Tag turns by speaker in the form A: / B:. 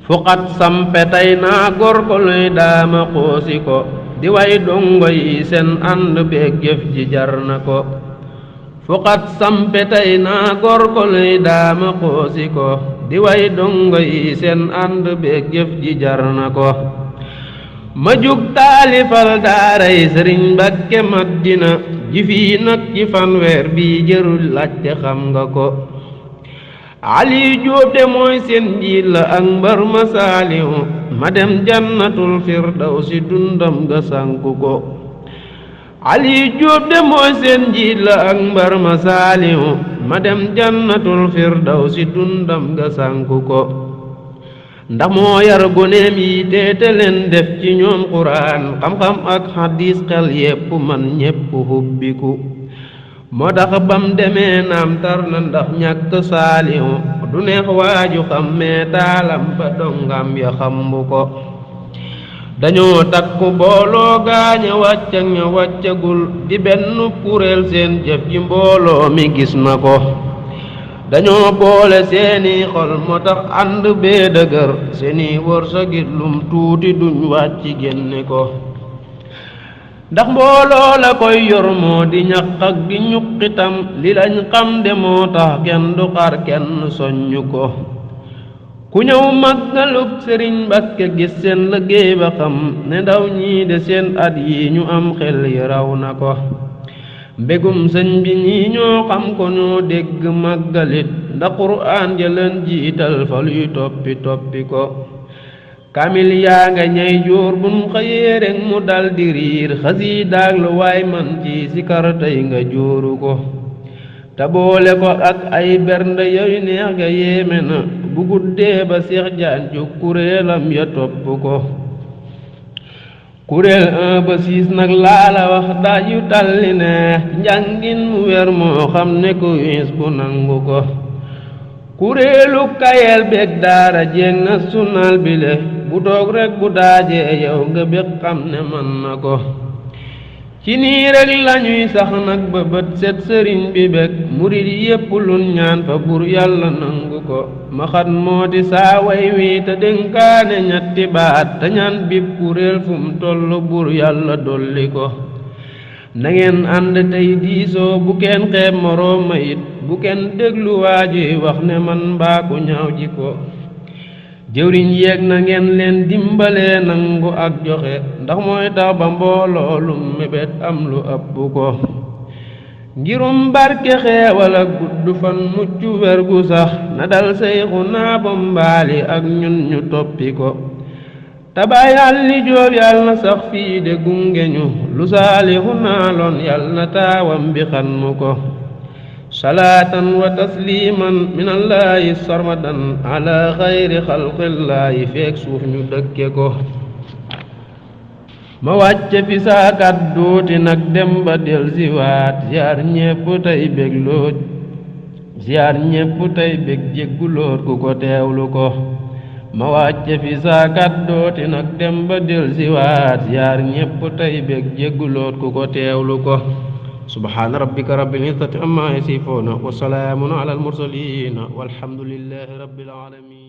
A: fuqat sampe tey naa góorgóorluy daama xoosi ko di way dongo yi seen ànd beeg jëf ji jar na ko fuqat sampe tey naa góorgóorluy daama xoosi ko di way dongo yi seen ànd beeg jëf ji jar na ko ma jug taalifal daaray Sëriñ Mbàkke Madina ji fii nag ci fanweer bi jërul laajte xam nga ko Ali Jóob de mooy seen njiit la ak mbër ma saalihu ma dem jannatul firdawsi dundam ga sanku ko Ali Jóob de mooy seen njiit la ak mbër ma saalihu ma dem jannatul firdawsi dundam ga sanku ko ndax moo yar goneem yi teete leen def ci ñoom quraan xam-xam ak xadiis xel yépp man ñépp hubbiku moo tax bam demee naam tar na ndax ñàkk saalihu du neex waaju xam mee taalam ba dongam ya xambu ko dañoo takku booloo gaaña wàcc ak ña wàccagul di benn kuréel seen jëf ji mbooloo mi gis na ko dañoo boole seeni xol moo tax ànd bee dëgër seeni wërsëgit lum tuuti duñ wàcc génne ko ndax mbooloo la koy yor moo di ñaq ak di ñuqitam li lañ xam de moo tax kenn du xaar kenn soññu ko ku ñëw màggalug Sëriñ Mbàkke gis seen liggéey ba xam ne ndaw ñii de seen at yi ñu am xel yi raw na ko mbégum sëñ bi ñii ñoo xam ko ñoo dégg màggalit ndax quraan ja leen jiital fa luy toppi toppi ko kamil yaa nga ñay jóor bun xëyee rek mu dal di riir xasiidaag lu waay man ci sikar tey nga jóoru ko te boole ko ak ay bernde yooyu neex ga yéeme na bu guddee ba Seex Jaan ju kuréelam ya topp ko kuréel 1 ba 6 nag laala wax daaj yu talli ne njàngin mu wer moo xam ne ko wis bu nangu ko kuréelu kayel beeg daara jéeg na sunal bile bu toog rek bu daajee yow nga bég xam ne man na ko ci nii rek lañuy sax nag ba bët set sëriñ bi bég murid yépp lun ñaan fa bur yàlla nangu ko ma xat moo di saa way wi te dénkaane ñetti baat te ñaan bib kuréel fu mu toll bur yàlla dolli ko na ngeen ànd tey diisoo bu kenn xeeb moroom ma it bu kenn déglu waajuy wax ne man mbaa ku ñaaw ji ko jëwriñ yeeg na ngeen leen dimbalee nangu ak joxe ndax mooy tax ba mbooloo lu mébét am lu ëpp ko ngirum barke xeewal ak gudd fan mucc wer gu sax na dal sayxu naa ba mbaali ak ñun ñu toppi ko tabaay Ali Jóob yàlla na sax fii de gunge ñu lu saalixu naa loon yàlla na taawam bi xan mu ko salaatan wa tasliman min allahi sarmadan ala xayri xalqillaahi feek suuf ñu dëkke ko ma wàcce fi saa kàdduuti nag dem ba del siwaat ziyaar ñépp tey bég looj ziyaar ñépp tey bég jégguloot ku ko teewlu ko ma wàcce fi saa kàdduuti nag dem ba del siwaat ziyaar ñépp tey bég jégguloot ku ko teewlu ko subhaana rabbika rabbil izzati amma yasifuuna wa salaamun alal mursaliin walhamdulillahi rabbil aalamiin